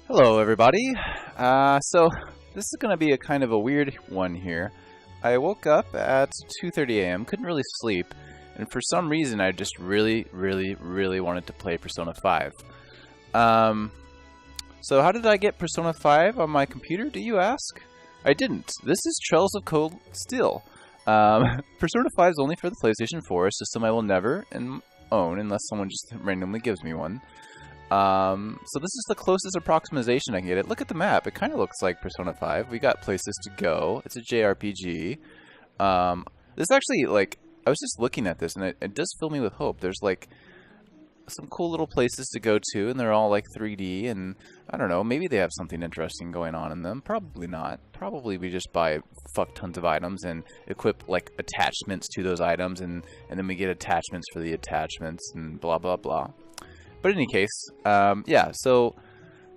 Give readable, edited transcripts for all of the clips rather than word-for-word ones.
Hello, everybody. So this is going to be a kind of a weird one here. I woke up at 2:30 a.m., couldn't really sleep, and for some reason I just really wanted to play Persona 5. So how did I get Persona 5 on my computer, do you ask? I didn't. This is Trails of Cold Steel. Persona 5 is only for the PlayStation 4, a system I will never own unless someone just randomly gives me one. So this is the closest approximation I can get it. Look at the map. It kind of looks like Persona 5. We got places to go. It's a JRPG. This actually, like, I was just looking at this, and it does fill me with hope. There's, like, some cool little places to go to, and they're all, like, 3D, and I don't know, maybe they have something interesting going on in them. Probably not. Probably we just buy fuck tons of items and equip, like, attachments to those items, and then we get attachments for the attachments, and blah, blah, blah. But in any case, yeah, so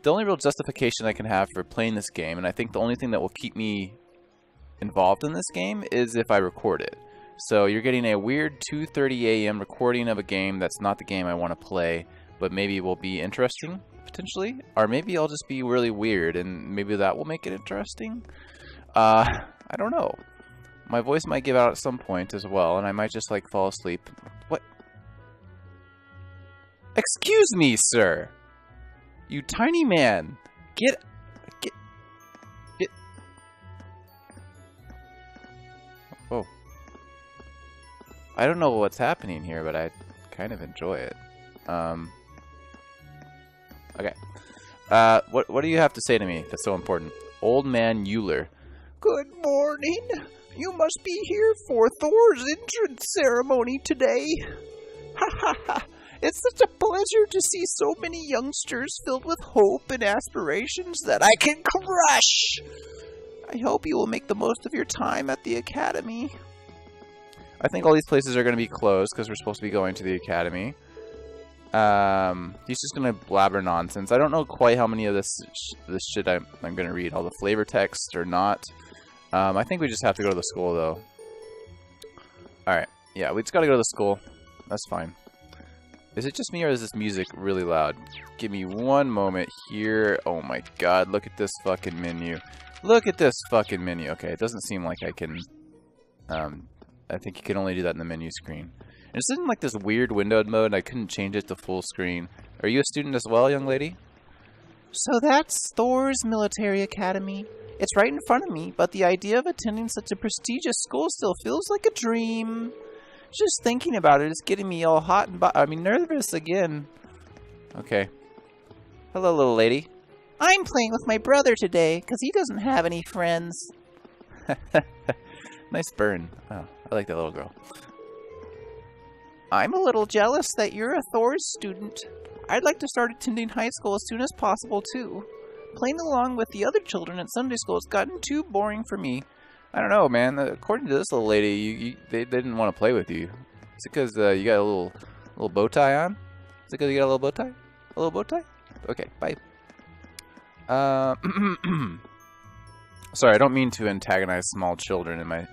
the only real justification I can have for playing this game, and I think the only thing that will keep me involved in this game, is if I record it. So you're getting a weird 2:30 a.m. recording of a game that's not the game I want to play, but maybe will be interesting, potentially. Or maybe I'll just be really weird, and maybe that will make it interesting. I don't know. My voice might give out at some point as well, and I might just, like, fall asleep. What? Excuse me, sir! You tiny man! Get... Whoa. I don't know what's happening here, but I kind of enjoy it. Okay. What do you have to say to me that's so important? Old Man Euler. Good morning. You must be here for Thor's entrance ceremony today. Ha ha ha. It's such a pleasure to see so many youngsters filled with hope and aspirations that I can crush. I hope you will make the most of your time at the academy. I think all these places are going to be closed because we're supposed to be going to the academy. He's just going to blabber nonsense. I don't know quite how many of this shit I'm going to read. All the flavor text or not. I think we just have to go to the school, though. Alright. Yeah, we just got to go to the school. That's fine. Is it just me, or is this music really loud? Give me one moment here. Oh my god, look at this fucking menu. Look at this fucking menu. Okay, it doesn't seem like I can... I think you can only do that in the menu screen. And it's in like this weird windowed mode, and I couldn't change it to full screen. Are you a student as well, young lady? So that's Thor's Military Academy. It's right in front of me, but the idea of attending such a prestigious school still feels like a dream. Just thinking about it is getting me all hot and nervous again. Okay. Hello, little lady. I'm playing with my brother today, because he doesn't have any friends. Nice burn. Oh, I like that little girl. I'm a little jealous that you're a Thor's student. I'd like to start attending high school as soon as possible, too. Playing along with the other children at Sunday school has gotten too boring for me. I don't know, man. According to this little lady, they didn't want to play with you. Is it because you got a little bow tie on? Is it because you got a little bow tie? A little bow tie? Okay, bye. Sorry, I don't mean to antagonize small children in my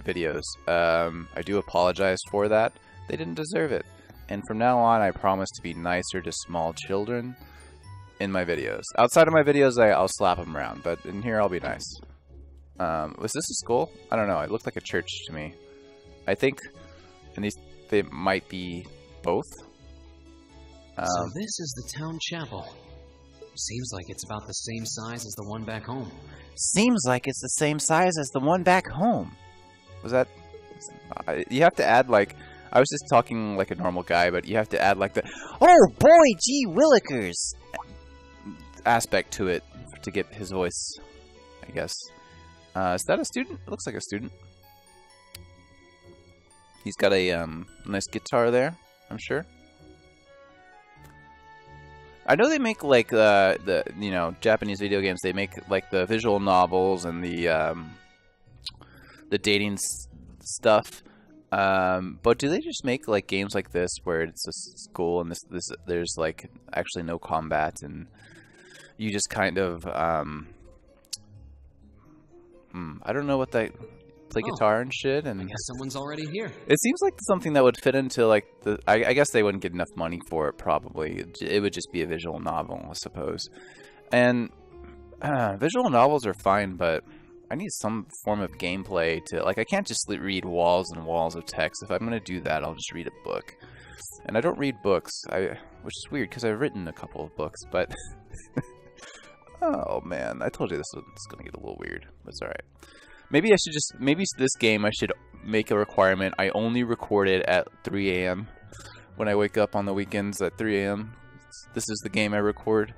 videos. I do apologize for that. They didn't deserve it. And from now on, I promise to be nicer to small children in my videos. Outside of my videos, I'll slap them around, but in here, I'll be nice. Was this a school? I don't know. It looked like a church to me. I think, they might be both. So this is the town chapel. Seems like it's about the same size as the one back home. Seems like it's the same size as the one back home. Was that... you have to add, like... I was just talking like a normal guy, but you have to add, like, the... Oh, boy, gee willikers! Aspect to it to get his voice, I guess. Is that a student? It looks like a student. He's got a nice guitar there, I'm sure. I know they make like the Japanese video games. They make like the visual novels and the dating stuff. But do they just make like games like this where it's a school and there's like actually no combat and you just kind of I don't know what they play guitar and shit, and I guess someone's already here. It seems like something that would fit into like the. I guess they wouldn't get enough money for it. Probably it would just be a visual novel, I suppose. And visual novels are fine, but I need some form of gameplay to, like, I can't just read walls and walls of text. If I'm going to do that, I'll just read a book. And I don't read books, which is weird because I've written a couple of books, but oh man, I told you this was going to get a little weird, but it's alright. Maybe I should just, maybe this game I should make a requirement. I only record it at 3 a.m. when I wake up on the weekends at 3 a.m. This is the game I record,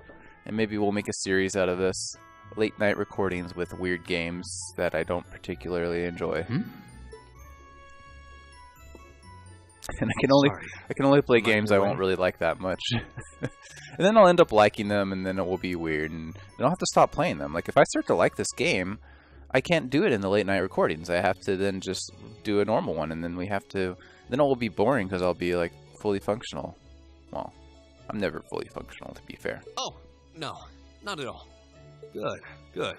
and maybe we'll make a series out of this. Late night recordings with weird games that I don't particularly enjoy. And I can only play games I won't really like that much. And then I'll end up liking them, and then it will be weird, and then I'll have to stop playing them. Like, if I start to like this game, I can't do it in the late night recordings. I have to then just do a normal one, and then then it will be boring because I'll be, like, fully functional. Well, I'm never fully functional, to be fair. Oh, no, not at all. Good, good.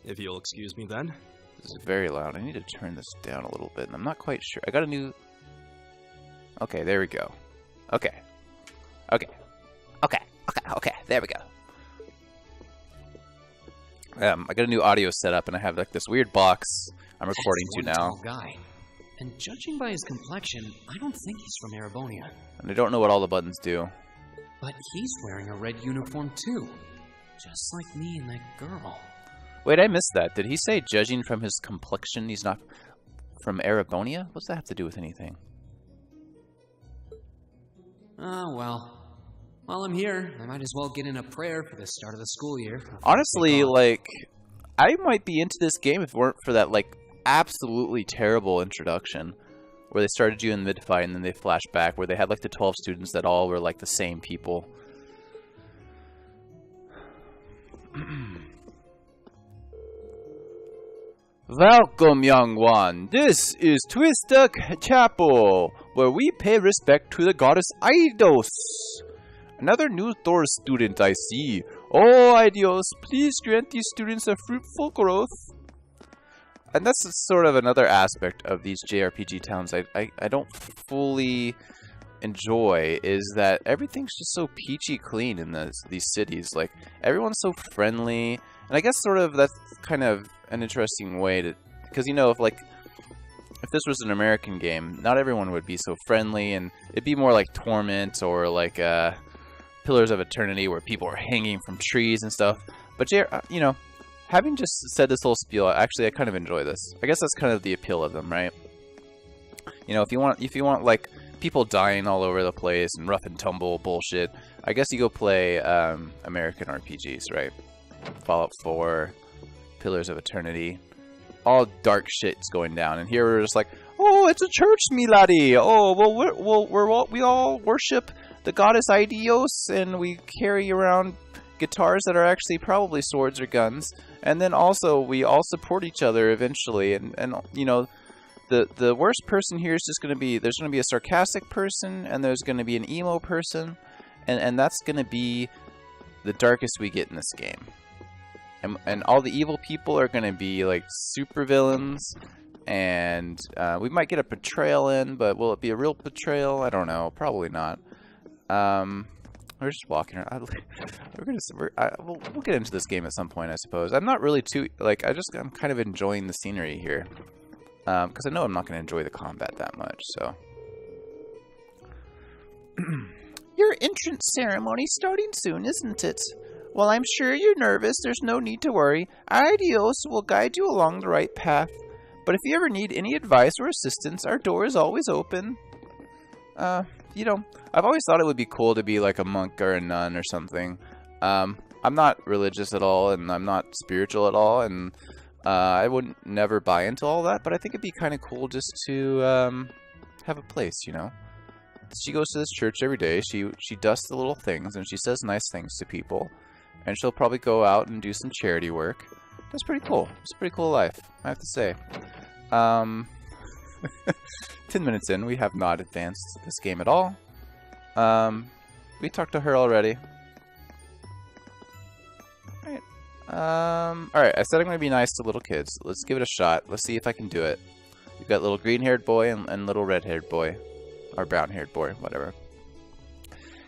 If you'll excuse me then. This is very loud. I need to turn this down a little bit, and I'm not quite sure. I got a new... Okay, there we go. Okay. There we go. I got a new audio setup, and I have, like, this weird box I'm recording to now. Tall guy. And judging by his complexion, I don't think he's from Erebonia. And I don't know what all the buttons do. But he's wearing a red uniform too. Just like me and that girl. Wait, I missed that. Did he say, judging from his complexion, he's not from Erebonia? What's that have to do with anything? Oh, well. While I'm here, I might as well get in a prayer for the start of the school year. Honestly, like, I might be into this game if it weren't for that, like, absolutely terrible introduction. Where they started you in mid-fight and then they flashed back. Where they had, like, the 12 students that all were, like, the same people. Welcome, young one. This is Twisted Chapel, where we pay respect to the goddess Eidos. Another new Thor student I see. Oh, Eidos, please grant these students a fruitful growth. And that's sort of another aspect of these JRPG towns I don't fully enjoy, is that everything's just so peachy clean in these cities. Like, everyone's so friendly, and I guess sort of that's kind of an interesting way to, because, you know, if this was an American game, not everyone would be so friendly, and it'd be more like Torment or like Pillars of Eternity, where people are hanging from trees and stuff. But you know, having just said this whole spiel, actually I kind of enjoy this. I guess that's kind of the appeal of them, right? You know, if you want like people dying all over the place and rough and tumble bullshit, I guess you go play American RPGs, right? Fallout 4, Pillars of Eternity, all dark shit's going down, and here we're just like, oh, it's a church, milady. Oh, well, we all worship the goddess Eidos, and we carry around guitars that are actually probably swords or guns, and then also we all support each other eventually, and you know, the worst person here is just going to be, there's going to be a sarcastic person, and there's going to be an emo person, and that's going to be the darkest we get in this game. And all the evil people are going to be like super villains, and we might get a betrayal in, but will it be a real betrayal? I don't know. Probably not. We're just walking around. We'll get into this game at some point, I suppose. I'm not really too, like, I'm kind of enjoying the scenery here. Because I know I'm not going to enjoy the combat that much, so. Your entrance ceremony's starting soon, isn't it? While I'm sure you're nervous, there's no need to worry. Eidos will guide you along the right path. But if you ever need any advice or assistance, our door is always open. You know, I've always thought it would be cool to be like a monk or a nun or something. I'm not religious at all, and I'm not spiritual at all, and I would never buy into all that, but I think it'd be kind of cool just to have a place, you know? She goes to this church every day, she does the little things, and she says nice things to people, and she'll probably go out and do some charity work. That's pretty cool. It's a pretty cool life, I have to say. 10 minutes in, we have not advanced this game at all. We talked to her already. Alright, I said I'm going to be nice to little kids. Let's give it a shot. Let's see if I can do it. We've got little green-haired boy and little red-haired boy. Or brown-haired boy, whatever.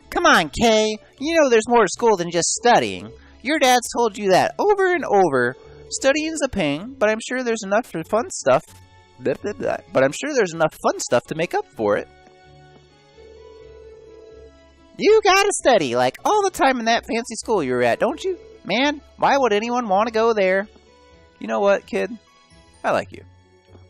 Come on, Kay. You know there's more to school than just studying. Your dad's told you that over and over. Studying's a pain, but I'm sure there's enough for fun stuff. But I'm sure there's enough fun stuff to make up for it. You gotta study, like, all the time in that fancy school you were at, don't you? Man, why would anyone want to go there? You know what, kid? I like you.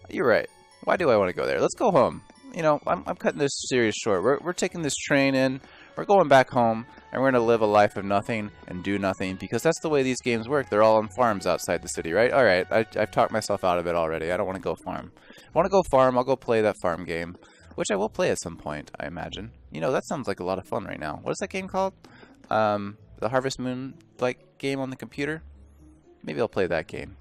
You're right. Why do I want to go there? Let's go home. You know, I'm cutting this series short. We're taking this train in. We're going back home, and we're going to live a life of nothing and do nothing, because that's the way these games work. They're all on farms outside the city, right? All right, I've talked myself out of it already. I don't want to go farm. If I want to go farm, I'll go play that farm game, which I will play at some point, I imagine. You know, that sounds like a lot of fun right now. What is that game called? The Harvest Moon like game on the computer? Maybe I'll play that game.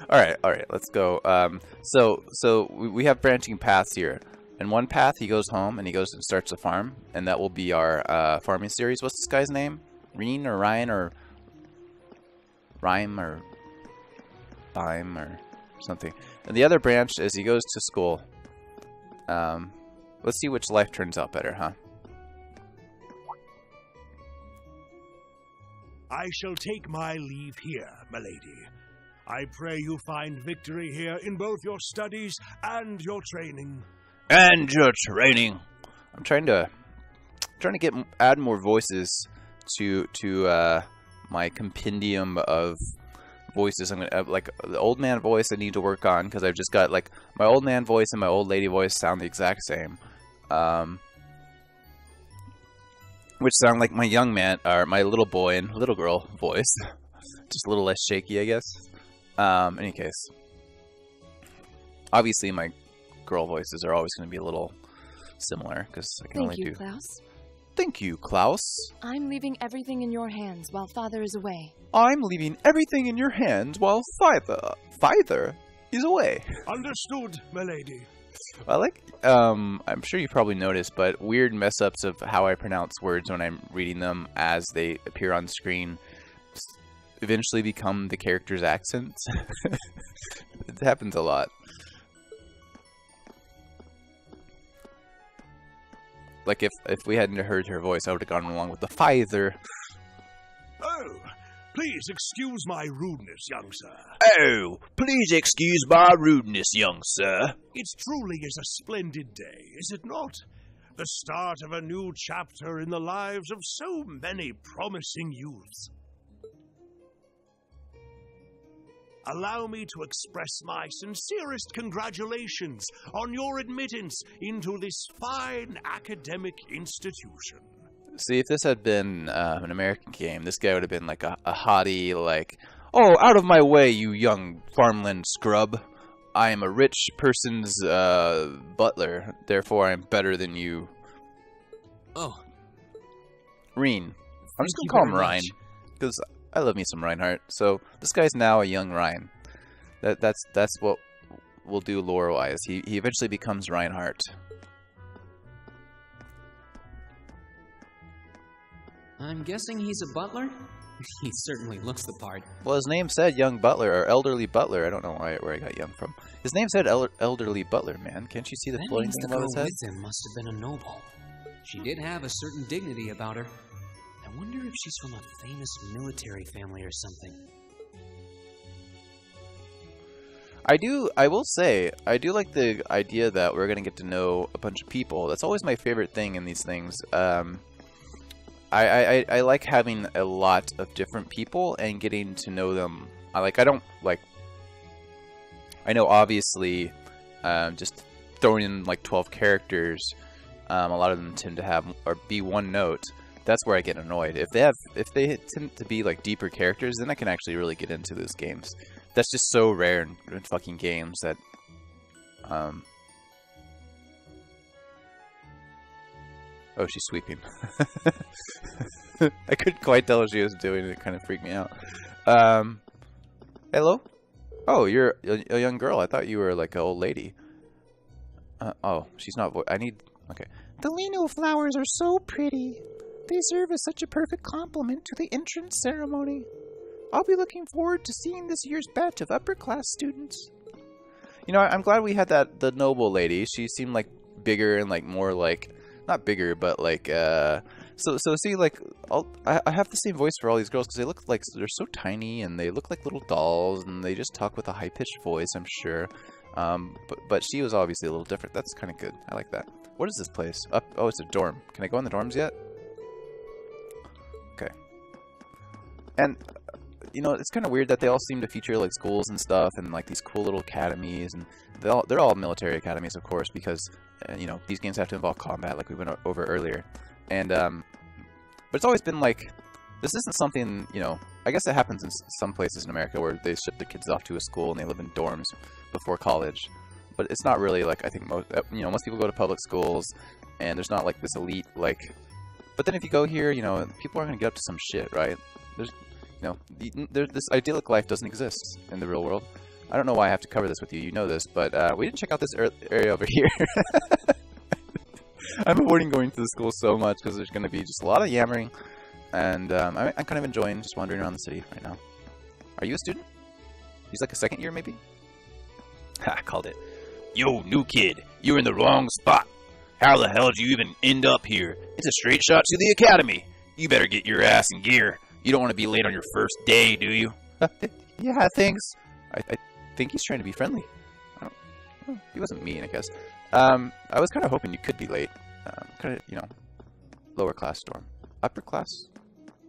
Alright, let's go. So we have branching paths here. In one path, he goes home and he goes and starts a farm, and that will be our farming series. What's this guy's name? Reen or Ryan or Rhyme or Bime or something. And the other branch is he goes to school. Let's see which life turns out better, huh? I shall take my leave here, milady. I pray you find victory here in both your studies and your training. And your training. I'm trying to add more voices to my compendium of voices. I'm gonna like the old man voice I need to work on, because I've just got like my old man voice and my old lady voice sound the exact same. Which sound like my young man, or my little boy and little girl voice. Just a little less shaky, I guess. Any case. Obviously, my girl voices are always going to be a little similar, because I can only do... Thank you, Klaus. Thank you, Klaus. I'm leaving everything in your hands while Father is away. I'm leaving everything in your hands while Father is away. Understood, milady. I like, I'm sure you probably noticed, but weird mess-ups of how I pronounce words when I'm reading them as they appear on screen eventually become the character's accents. It happens a lot. Like, if we hadn't heard her voice, I would have gone along with the Father. Oh, please excuse my rudeness, young sir. Oh, please excuse my rudeness, young sir. It truly is a splendid day, is it not? The start of a new chapter in the lives of so many promising youths. Allow me to express my sincerest congratulations on your admittance into this fine academic institution. See, if this had been an American game, this guy would have been like a haughty, like, "Oh, out of my way, you young farmland scrub. I am a rich person's butler, therefore I'm better than you." Oh. Reen. I'm just going to call him Ryan, because I love me some Reinhardt. So this guy's now a young Ryan. That's what we'll do lore-wise. He eventually becomes Reinhardt. I'm guessing he's a butler? He certainly looks the part. Well, his name said young butler, or elderly butler. I don't know where I got young from. His name said elderly butler, man. Can't you see the That floating means thing the above girl his head? with him must have been a noble. She did have a certain dignity about her. I wonder if she's from a famous military family or something. I will say, I do like the idea that we're going to get to know a bunch of people. That's always my favorite thing in these things. I like having a lot of different people and getting to know them. I know obviously, just throwing in like 12 characters, a lot of them tend to have, or be one note. That's where I get annoyed. If they tend to be like deeper characters, then I can actually really get into those games. That's just so rare in fucking games that, oh, she's sweeping. I couldn't quite tell what she was doing. It kind of freaked me out. Hello? Oh, you're a young girl. I thought you were like an old lady. Oh, she's not. Okay. The Lino flowers are so pretty. They serve as such a perfect complement to the entrance ceremony. I'll be looking forward to seeing this year's batch of upper-class students. You know, I'm glad we had the noble lady. She seemed like bigger and like more like, not bigger, but like So see, like, I have the same voice for all these girls because they look like they're so tiny and they look like little dolls and they just talk with a high-pitched voice, I'm sure. But she was obviously a little different. That's kind of good. I like that. What is this place? Up? Oh, it's a dorm. Can I go in the dorms yet? Okay. And you know, it's kind of weird that they all seem to feature like schools and stuff and like these cool little academies, and they're all military academies, of course, because you know, these games have to involve combat, like we went over earlier. And but it's always been like, this isn't something, you know, I guess it happens in some places in America where they ship their kids off to a school and they live in dorms before college. But it's not really like, I think most people go to public schools and there's not like this elite like. But then if you go here, you know, people are going to get up to some shit, right? There's, you know, this idyllic life doesn't exist in the real world. I don't know why I have to cover this with you. You know this, but we didn't check out this area over here. I'm avoiding going to the school so much because there's going to be just a lot of yammering, and I'm kind of enjoying just wandering around the city right now. Are you a student? He's like a second year, maybe? Ha, called it. Yo, new kid, you're in the wrong spot. How the hell did you even end up here? It's a straight shot to the academy. You better get your ass in gear. You don't want to be late on your first day, do you? Yeah, thanks. I think he's trying to be friendly. Well, he wasn't mean, I guess. I was kind of hoping you could be late. Kind of, you know, lower class dorm. Upper class?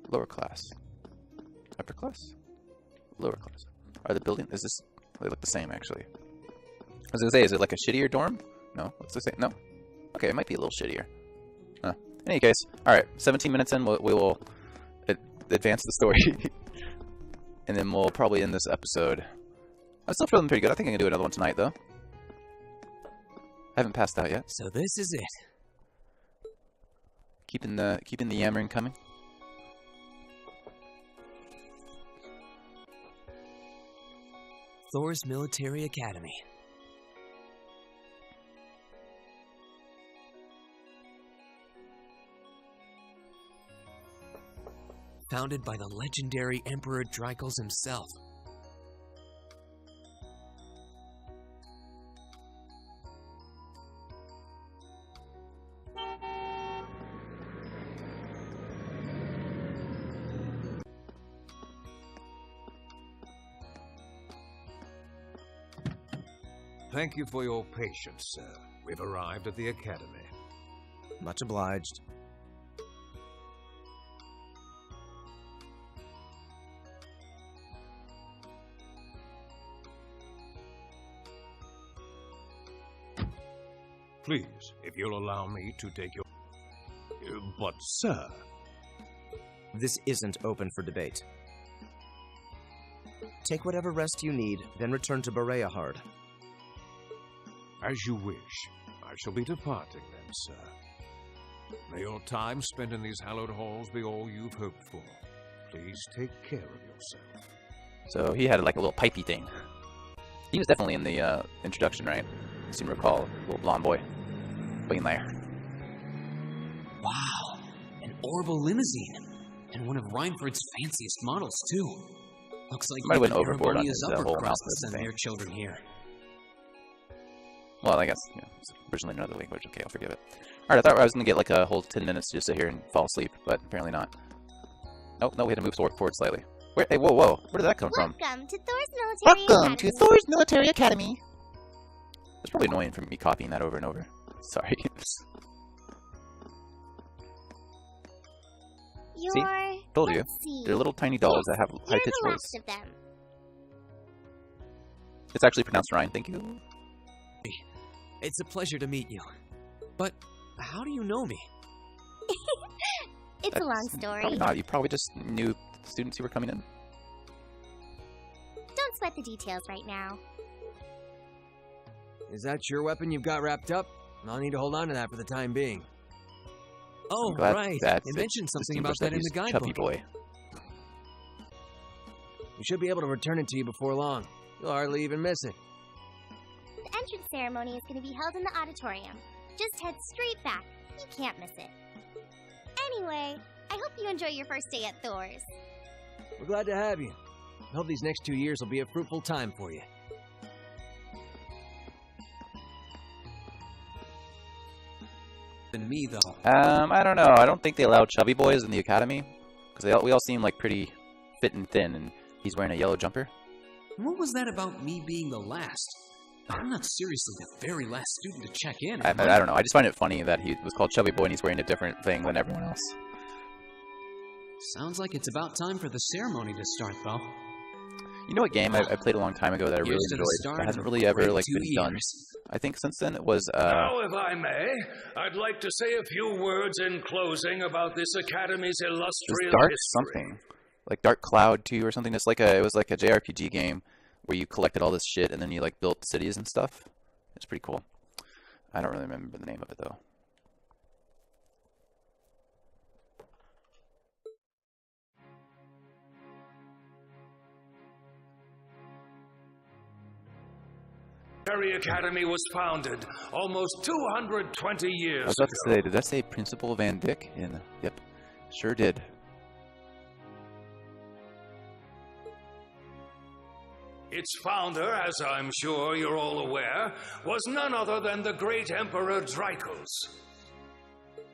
Lower class. Upper class? Lower class. Are the buildings, is this, they look the same, actually. I was going to say, is it like a shittier dorm? No? What's the same? No? Okay, it might be a little shittier. In any case, alright, 17 minutes in, we will advance the story. And then we'll probably end this episode. I'm still feeling pretty good. I think I can do another one tonight, though. I haven't passed out yet. So this is it. Keeping the yammering coming. Thor's Military Academy. Founded by the legendary Emperor Drykos himself. Thank you for your patience, sir. We've arrived at the academy. Much obliged. Please, if you'll allow me to take your... But, sir... This isn't open for debate. Take whatever rest you need, then return to Bereahard. As you wish. I shall be departing then, sir. May your time spent in these hallowed halls be all you've hoped for. Please take care of yourself. So he had like a little pipey thing. He was definitely in the introduction, right? I seem to recall a little blonde boy being there. Wow, an Orville limousine. And one of Reinford's fanciest models, too. Looks like Might have went even overboard on Arabonia's his upper whole crust mouth send thing. their children here. Well, I guess, you know, it's originally in another language. Okay, I'll forgive it. Alright, I thought I was going to get like a whole 10 minutes to just sit here and fall asleep, but apparently not. Nope, no, we had to move forward slightly. Where, hey, whoa, whoa, where did that come from? Welcome to Thor's Military Academy. Welcome to Thor's Military Academy. It's probably annoying for me copying that over and over. Sorry. Told you. Let's see. They're little tiny dolls that have You're high-pitched the voice. last of them. It's actually pronounced Ryan, thank you. It's a pleasure to meet you. But how do you know me? It's a long story. Probably not. You probably just knew students who were coming in. Don't sweat the details right now. Is that your weapon you've got wrapped up? I'll need to hold on to that for the time being. Oh, Glad right. that's They it. mentioned something Distinguished about that in he's the Chubby guidebook. boy. We should be able to return it to you before long. You'll hardly even miss it. The entrance ceremony is going to be held in the auditorium. Just head straight back. You can't miss it. Anyway, I hope you enjoy your first day at Thor's. We're glad to have you. I hope these next 2 years will be a fruitful time for you. than me, though. I don't know. I don't think they allow chubby boys in the academy. Because we all seem like pretty fit and thin, and he's wearing a yellow jumper. What was that about me being the last? I'm not seriously the very last student to check in. I don't know. I just find it funny that he was called Chubby Boy and he's wearing a different thing than everyone else. Sounds like it's about time for the ceremony to start, though. You know what game I played a long time ago that I really enjoyed? That hasn't really ever been done. I think since then it was. Now, if I may, I'd like to say a few words in closing about this academy's illustrious Dark history. something, like Dark Cloud 2 or something. It was like a JRPG game where you collected all this shit and then you like built cities and stuff. It's pretty cool. I don't really remember the name of it though. Military Academy was founded almost 220 years I was about to say, did that say Principal Van Dyck? Yep, sure did. Its founder, as I'm sure you're all aware, was none other than the great Emperor Drykos.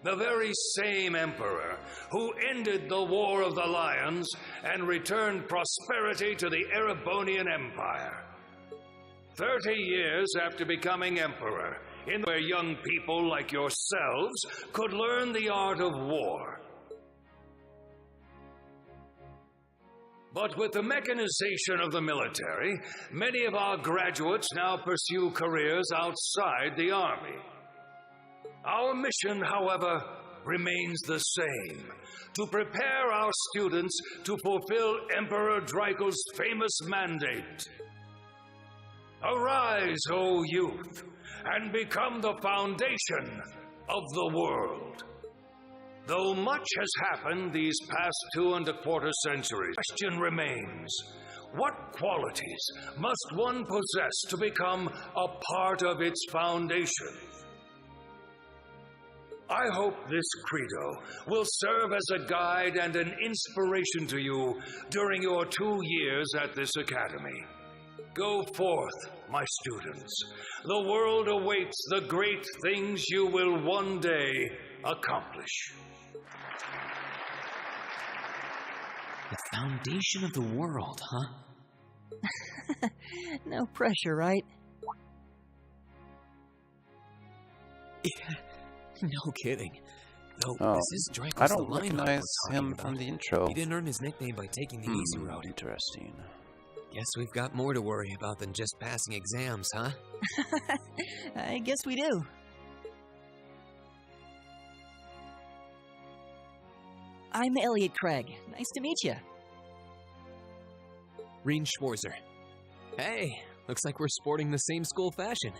The very same emperor who ended the War of the Lions and returned prosperity to the Erebonian Empire. 30 years after becoming emperor, where young people like yourselves could learn the art of war. But with the mechanization of the military, many of our graduates now pursue careers outside the army. Our mission, however, remains the same: to prepare our students to fulfill Emperor Drykos' famous mandate. Arise, O youth, and become the foundation of the world. Though much has happened these past 2¼ centuries, the question remains: what qualities must one possess to become a part of its foundation? I hope this credo will serve as a guide and an inspiration to you during your 2 years at this academy. Go forth, my students. The world awaits the great things you will one day accomplish. The foundation of the world, huh? No pressure, right? Yeah, no kidding. Though Oh, this is Drykos I the don't Lionheart recognize we're talking him about. from the intro. He didn't earn his nickname by taking the easy route. Interesting. Guess we've got more to worry about than just passing exams, huh? I guess we do. I'm Elliot Craig. Nice to meet you. Reen Schwarzer. Hey, looks like we're sporting the same school fashion.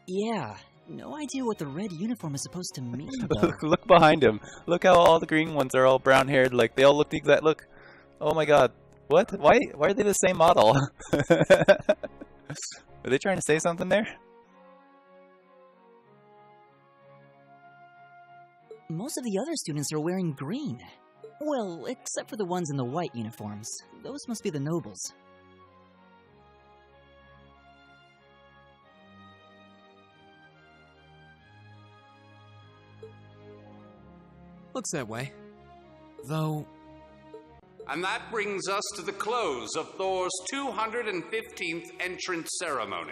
Yeah, no idea what the red uniform is supposed to mean, though. Look behind him. Look how all the green ones are all brown haired. Like they all look the exact. Look. Oh my God. What? Why are they the same model? Are they trying to say something there? Most of the other students are wearing green. Well, except for the ones in the white uniforms. Those must be the nobles. Looks that way. Though... And that brings us to the close of Thor's 215th entrance ceremony.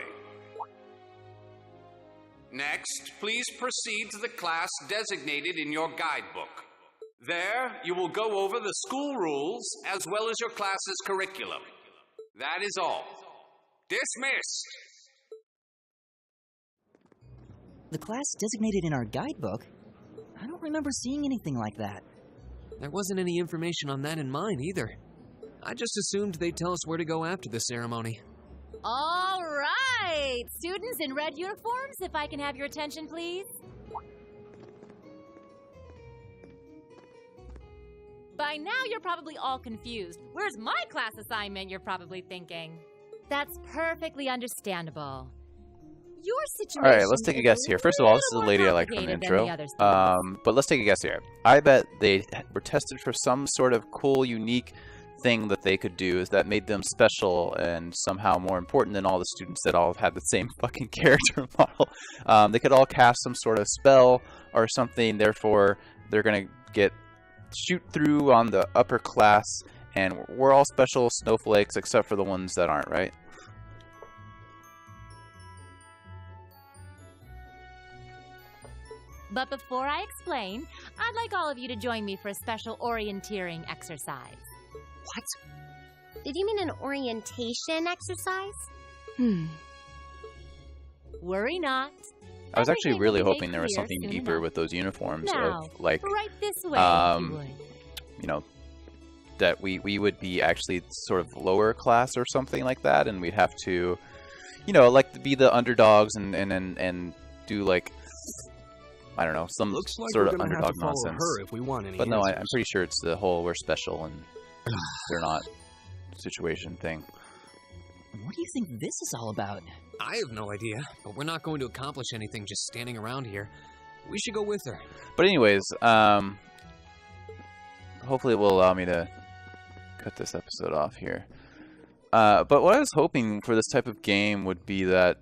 Next, please proceed to the class designated in your guidebook. There, you will go over the school rules as well as your class's curriculum. That is all. Dismissed! The class designated in our guidebook? I don't remember seeing anything like that. There wasn't any information on that in mine, either. I just assumed they'd tell us where to go after the ceremony. All right! Students in red uniforms, if I can have your attention, please. By now, you're probably all confused. Where's my class assignment, you're probably thinking. That's perfectly understandable. Your situation. All right, let's take a guess here. First of all, this is a lady I like from the intro. But let's take a guess here. I bet they were tested for some sort of cool, unique thing that they could do is that made them special and somehow more important than all the students that all had the same fucking character model. They could all cast some sort of spell or something, therefore they're gonna get shoot through on the upper class, and we're all special snowflakes except for the ones that aren't, right? But before I explain, I'd like all of you to join me for a special orienteering exercise. What? Did you mean an orientation exercise? Worry not. I was actually Everything really will be hoping made there was clear something soon deeper enough. with those uniforms Now, of like right this way, if you would. you know, that we would be actually sort of lower class or something like that, and we'd have to, you know, like be the underdogs and do like, I don't know, some Looks like sort we're of gonna have underdog to follow nonsense. her if we want any But no, I'm answers. pretty sure it's the whole we're special and they're not situation thing. What do you think this is all about? I have no idea, but we're not going to accomplish anything just standing around here. We should go with her. But anyways, hopefully it will allow me to cut this episode off here. But what I was hoping for this type of game would be that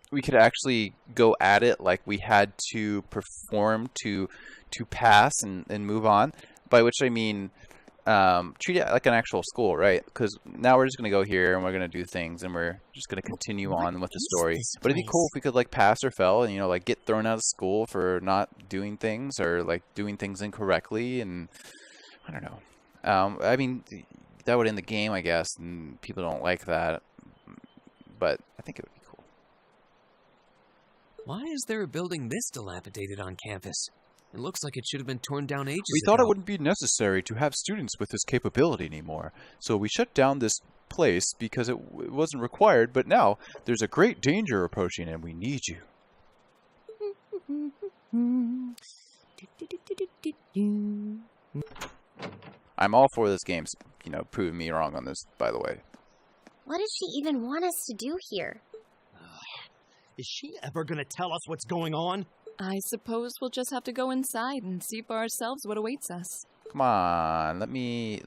we could actually go at it like we had to perform to pass and move on. By which I mean treat it like an actual school, right? Because now we're just going to go here and we're going to do things and we're just going to continue on with the story. But it'd be cool if we could like pass or fail and, you know, like get thrown out of school for not doing things or like doing things incorrectly, and I don't know. I mean, that would end the game, I guess, and people don't like that. But I think it would be cool. Why is there a building this dilapidated on campus? It looks like it should have been torn down ages We ago. thought it wouldn't be necessary to have students with this capability anymore, so we shut down this place because it wasn't required, but now there's a great danger approaching and we need you. I'm all for this game, you know, proving me wrong on this, by the way. What does she even want us to do here? Is she ever gonna tell us what's going on? I suppose we'll just have to go inside and see for ourselves what awaits us. Come on, let me...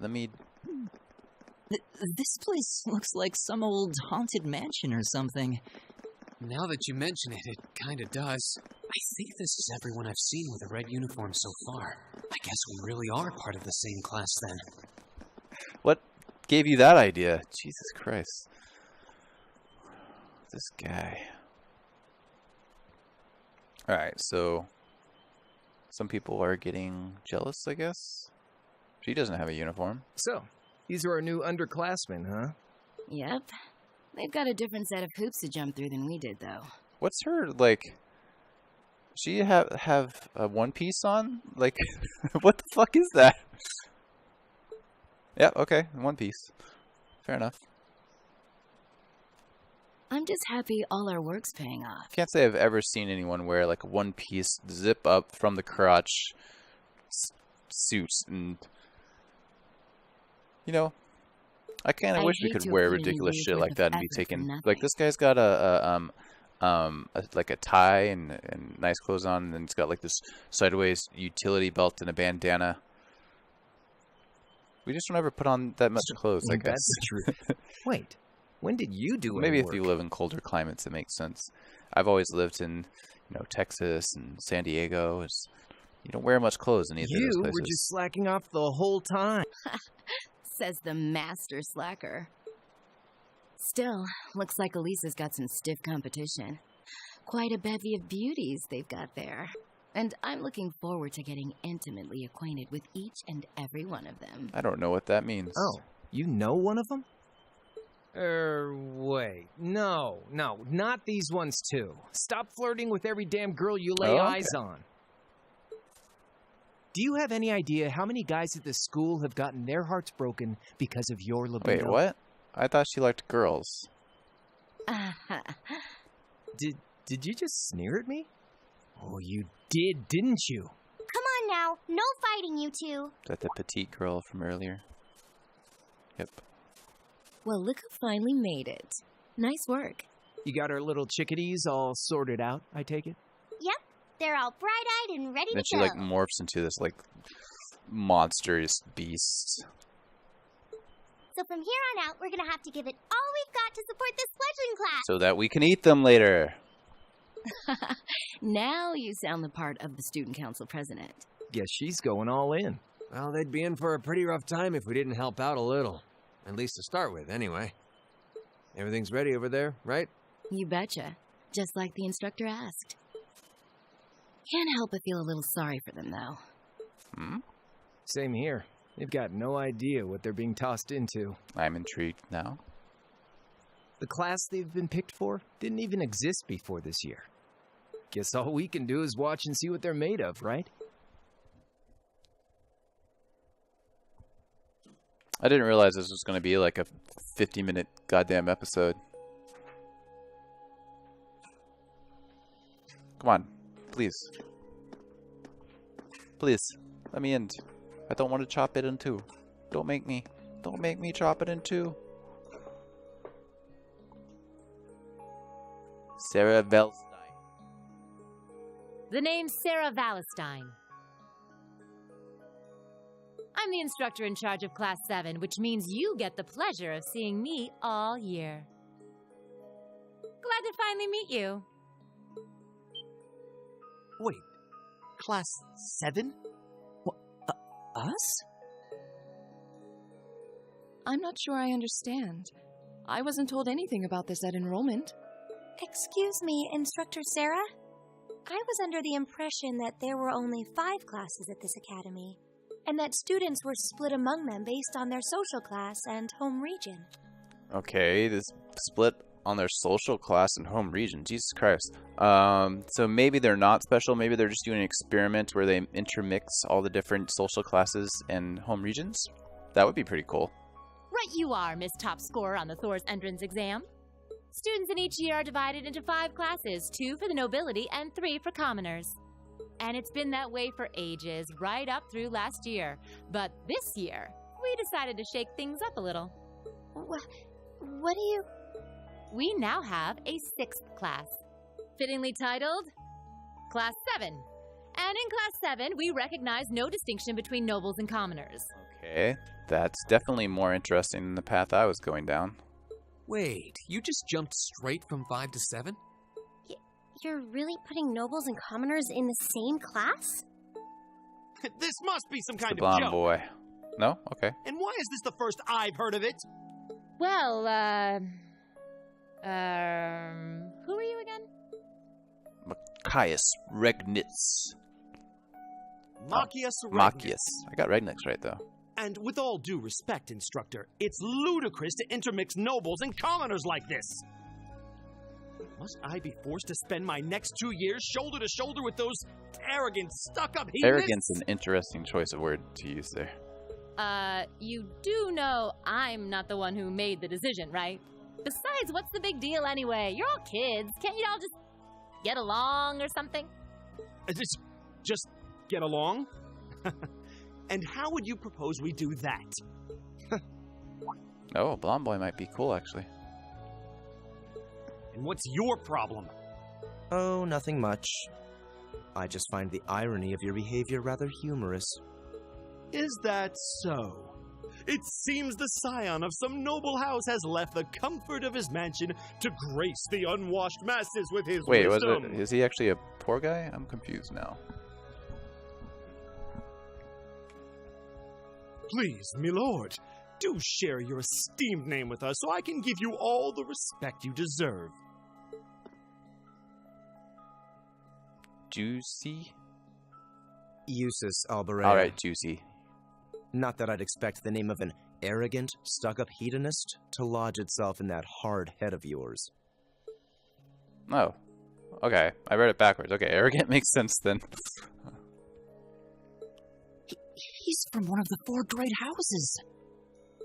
This place looks like some old haunted mansion or something. Now that you mention it, it kinda does. I think this is everyone I've seen with a red uniform so far. I guess we really are part of the same class then. What gave you that idea? Jesus Christ. This guy. Alright, so some people are getting jealous, I guess? She doesn't have a uniform. So, these are our new underclassmen, huh? Yep. They've got a different set of hoops to jump through than we did, though. What's her, like... She have a one piece on? Like, what the fuck is that? Yeah, okay, one piece. Fair enough. I'm just happy all our work's paying off. Can't say I've ever seen anyone wear like a one piece zip up from the crotch suit, and you know, I kind of wish we could wear ridiculous shit like that and be taken. Like this guy's got like a tie and nice clothes on, and then he's got like this sideways utility belt and a bandana. We just don't ever put on that much clothes, I guess. That's the truth. Wait, when did you do it? Maybe if you live in colder climates, it makes sense. I've always lived in, you know, Texas and San Diego. You don't wear much clothes in either of those You places. were just slacking off the whole time. Says the master slacker. Still, looks like Elisa's got some stiff competition. Quite a bevy of beauties they've got there. And I'm looking forward to getting intimately acquainted with each and every one of them. I don't know what that means. Oh, you know one of them? Wait. No, not these ones too. Stop flirting with every damn girl you lay eyes on. Do you have any idea how many guys at this school have gotten their hearts broken because of your libido? Wait, what? I thought she liked girls. Did you just sneer at me? Oh, you did, didn't you? Come on now, no fighting, you two. Is that the petite girl from earlier? Yep. Well, look who finally made it. Nice work. You got our little chickadees all sorted out, I take it? They're all bright-eyed and ready Then to she go. like morphs into this like monstrous beast. So from here on out, we're gonna have to give it all we've got to support this fledgling class. So that we can eat them later. Now you sound the part of the student council president. Guess she's going all in. Well, they'd be in for a pretty rough time if we didn't help out a little. At least to start with, anyway. Everything's ready over there, right? You betcha. Just like the instructor asked. Can't help but feel a little sorry for them, though. Hmm? Same here. They've got no idea what they're being tossed into. I'm intrigued now. The class they've been picked for didn't even exist before this year. Guess all we can do is watch and see what they're made of, right? I didn't realize this was going to be like a 50-minute goddamn episode. Come on, please. Please, let me end. I don't want to chop it in two. Don't make me chop it in two. Sarah Valstein. The name's Sarah Valstein. I'm the instructor in charge of Class 7, which means you get the pleasure of seeing me all year. Glad to finally meet you. Wait, Class 7? Us? I'm not sure I understand. I wasn't told anything about this at enrollment. Excuse me, Instructor Sarah? I was under the impression that there were only 5 classes at this academy, and that students were split among them based on their social class and home region. Okay, this split on their social class and home region. Jesus Christ. So maybe they're not special. Maybe they're just doing an experiment where they intermix all the different social classes and home regions. That would be pretty cool. Right you are, Miss Top Scorer on the Thor's entrance exam. Students in each year are divided into 5 classes, 2 for the nobility and 3 for commoners. And it's been that way for ages, right up through last year. But this year, we decided to shake things up a little. What do you... We now have a 6th class, fittingly titled Class 7. And in Class 7, we recognize no distinction between nobles and commoners. Okay, that's definitely more interesting than the path I was going down. Wait, you just jumped straight from 5 to 7? You're really putting nobles and commoners in the same class? This must be some kind The of blonde joke. boy. No? Okay. And why is this the first I've heard of it? Well, who are you again? Machias Regnitz. Machias Regnitz. Machias. I got Regnitz right, though. And with all due respect, Instructor, it's ludicrous to intermix nobles and commoners like this. Must I be forced to spend my next 2 years shoulder to shoulder with those arrogant, stuck-up hedonists? Arrogant's an interesting choice of word to use there. You do know I'm not the one who made the decision, right? Besides, what's the big deal anyway? You're all kids. Can't you all just get along or something? Just get along? And how would you propose we do that? Oh, blonde boy might be cool, actually. And what's your problem? Oh, nothing much. I just find the irony of your behavior rather humorous. Is that so? It seems the scion of some noble house has left the comfort of his mansion to grace the unwashed masses with his Wait, wisdom. is he actually a poor guy? I'm confused now. Please, milord, do share your esteemed name with us so I can give you all the respect you deserve. Juicy? Eustace Alberea. Alright, Juicy. Not that I'd expect the name of an arrogant, stuck-up hedonist to lodge itself in that hard head of yours. Oh. Okay, I read it backwards. Okay, arrogant makes sense then. He's from one of the 4 great houses.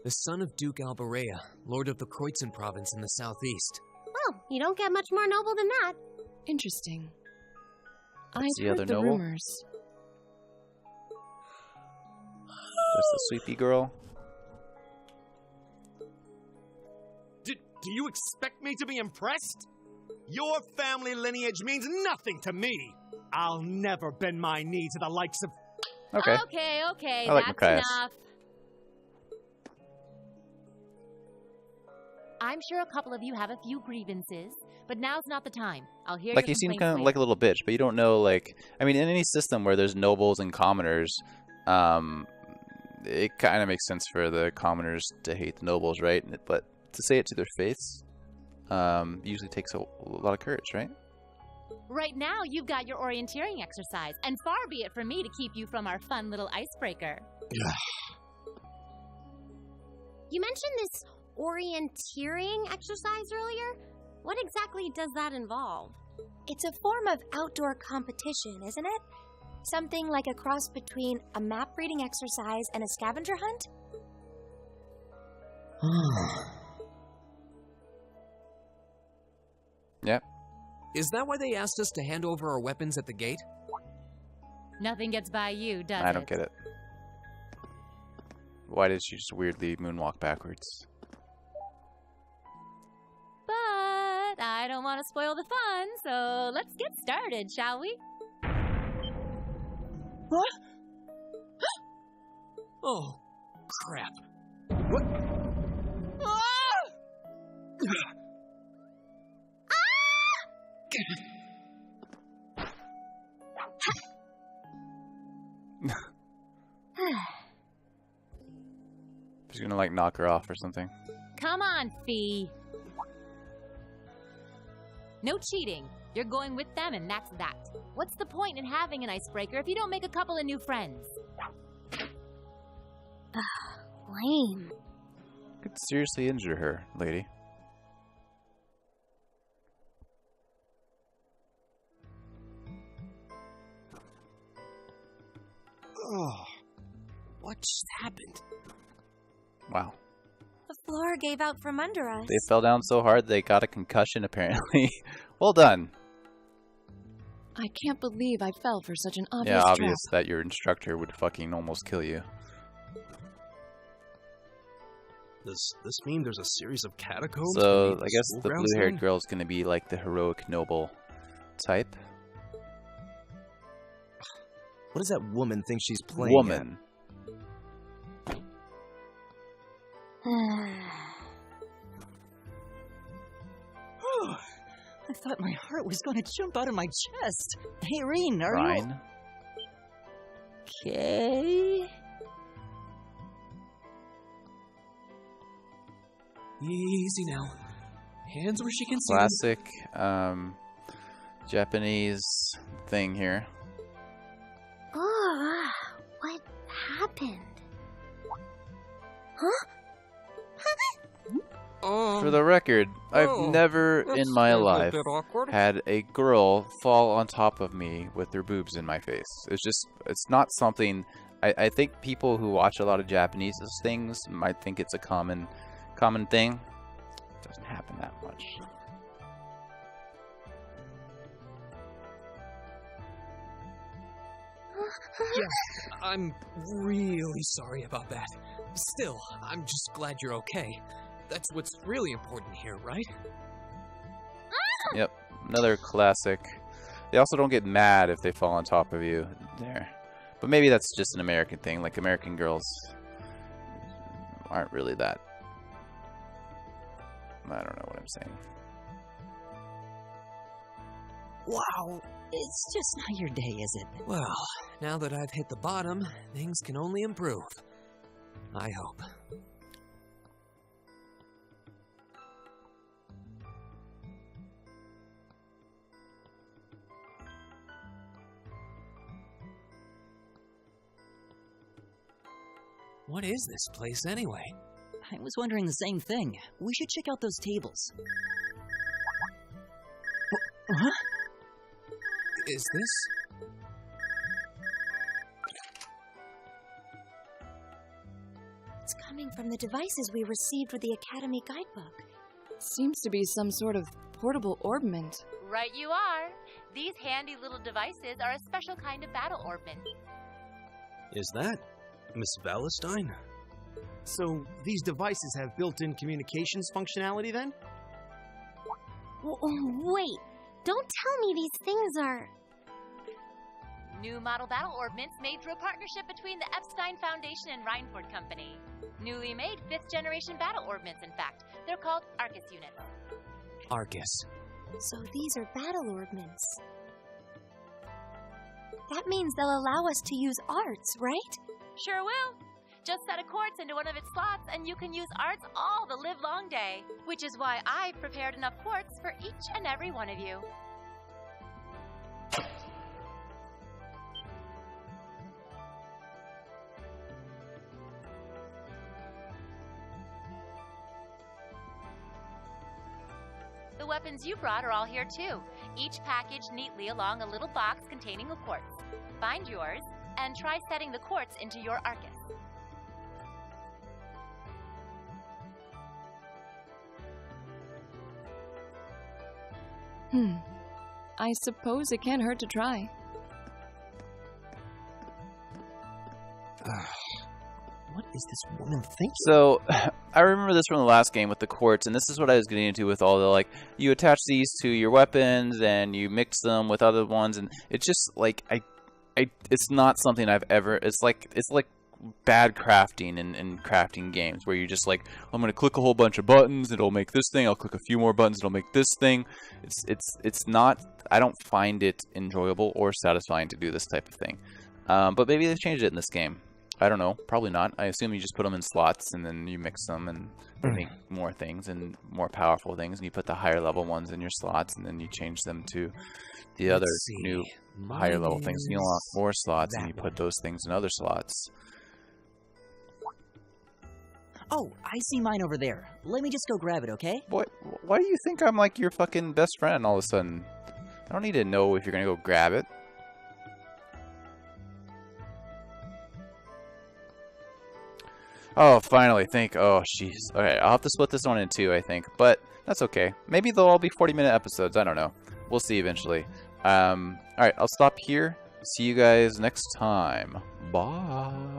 The son of Duke Alberea, lord of the Kreutzen province in the southeast. Well, you don't get much more noble than that. Interesting. What's I've the other heard the noble? rumors. There's the sweepy girl. Do you expect me to be impressed? Your family lineage means nothing to me. I'll never bend my knee to the likes of... Okay. Okay, I like that's Machias. enough. I'm sure a couple of you have a few grievances, but now's not the time. I'll hear Like, your he seemed complaints kind of later. like a little bitch, but you don't know, like... I mean, in any system where there's nobles and commoners, it kind of makes sense for the commoners to hate the nobles, right? But to say it to their face usually takes a lot of courage, right? Right now, you've got your orienteering exercise, and far be it from me to keep you from our fun little icebreaker. You mentioned this orienteering exercise earlier. What exactly does that involve? It's a form of outdoor competition, isn't it? Something like a cross between a map-reading exercise and a scavenger hunt? Yeah. Is that why they asked us to hand over our weapons at the gate? Nothing gets by you, does it? I don't get it. Why did she just weirdly moonwalk backwards? But I don't want to spoil the fun, so let's get started, shall we? What? Oh, crap. What? She's gonna, like, knock her off or something. Come on, Fee. No cheating. You're going with them, and that's that. What's the point in having an icebreaker if you don't make a couple of new friends? Lame. Could seriously injure her, lady. Oh, what just happened? Wow. The floor gave out from under us. They fell down so hard they got a concussion, apparently. Well done. I can't believe I fell for such an obvious Yeah, trap. obvious that your instructor would fucking almost kill you. Does this mean there's a series of catacombs? So, beneath I guess school the grounds blue-haired then? girl is going to be like the heroic noble type. What does that woman think she's playing Woman. I thought my heart was going to jump out of my chest. Hey, Reen, are Ryan. you... Okay? Easy now. Hands where she can see. Classic Japanese thing here. Oh, what happened? Huh? For the record, I've never in my life had a girl fall on top of me with their boobs in my face. It's not something, I think people who watch a lot of Japanese things might think it's a common thing. It doesn't happen that much. Yeah, I'm really sorry about that. Still, I'm just glad you're okay. That's what's really important here, right? Yep, another classic. They also don't get mad if they fall on top of you there. But maybe that's just an American thing. Like, American girls aren't really that. I don't know what I'm saying. Wow, it's just not your day, is it? Well, now that I've hit the bottom, things can only improve. I hope. What is this place anyway? I was wondering the same thing. We should check out those tables. Huh? Is this? It's coming from the devices we received with the Academy guidebook. Seems to be some sort of portable orbment. Right you are. These handy little devices are a special kind of battle orbment. Is that Miss Valentine? So, these devices have built-in communications functionality then? Wait, don't tell me these things are... New model battle orbments made through a partnership between the Epstein Foundation and Reinford Company. Newly made 5th generation battle orbments, in fact. They're called Arcus units. Arcus. So these are battle orbments. That means they'll allow us to use arts, right? Sure will. Just set a quartz into one of its slots and you can use arts all the livelong day. Which is why I've prepared enough quartz for each and every one of you. The weapons you brought are all here too, each packaged neatly along a little box containing a quartz. Find yours, and try setting the quartz into your Arcus. I suppose it can't hurt to try. What is this woman thinking? So, I remember this from the last game with the quartz, and this is what I was getting into with all the, like, you attach these to your weapons, and you mix them with other ones, and it's just, like, it's not something I've ever, it's like bad crafting in crafting games, where you're just like, I'm going to click a whole bunch of buttons, it'll make this thing, I'll click a few more buttons, it'll make this thing. It's not, I don't find it enjoyable or satisfying to do this type of thing. But maybe they've changed it in this game. I don't know. Probably not. I assume you just put them in slots and then you mix them and they make more things and more powerful things. And you put the higher level ones in your slots and then you change them to the other new higher level things. You unlock more slots and you put those things in other slots. Oh, I see mine over there. Let me just go grab it, okay? Why do you think I'm like your fucking best friend all of a sudden? I don't need to know if you're gonna go grab it. Oh, finally, oh, jeez. Okay, I'll have to split this one in two, I think. But that's okay. Maybe they'll all be 40-minute episodes. I don't know. We'll see eventually. Alright, I'll stop here. See you guys next time. Bye.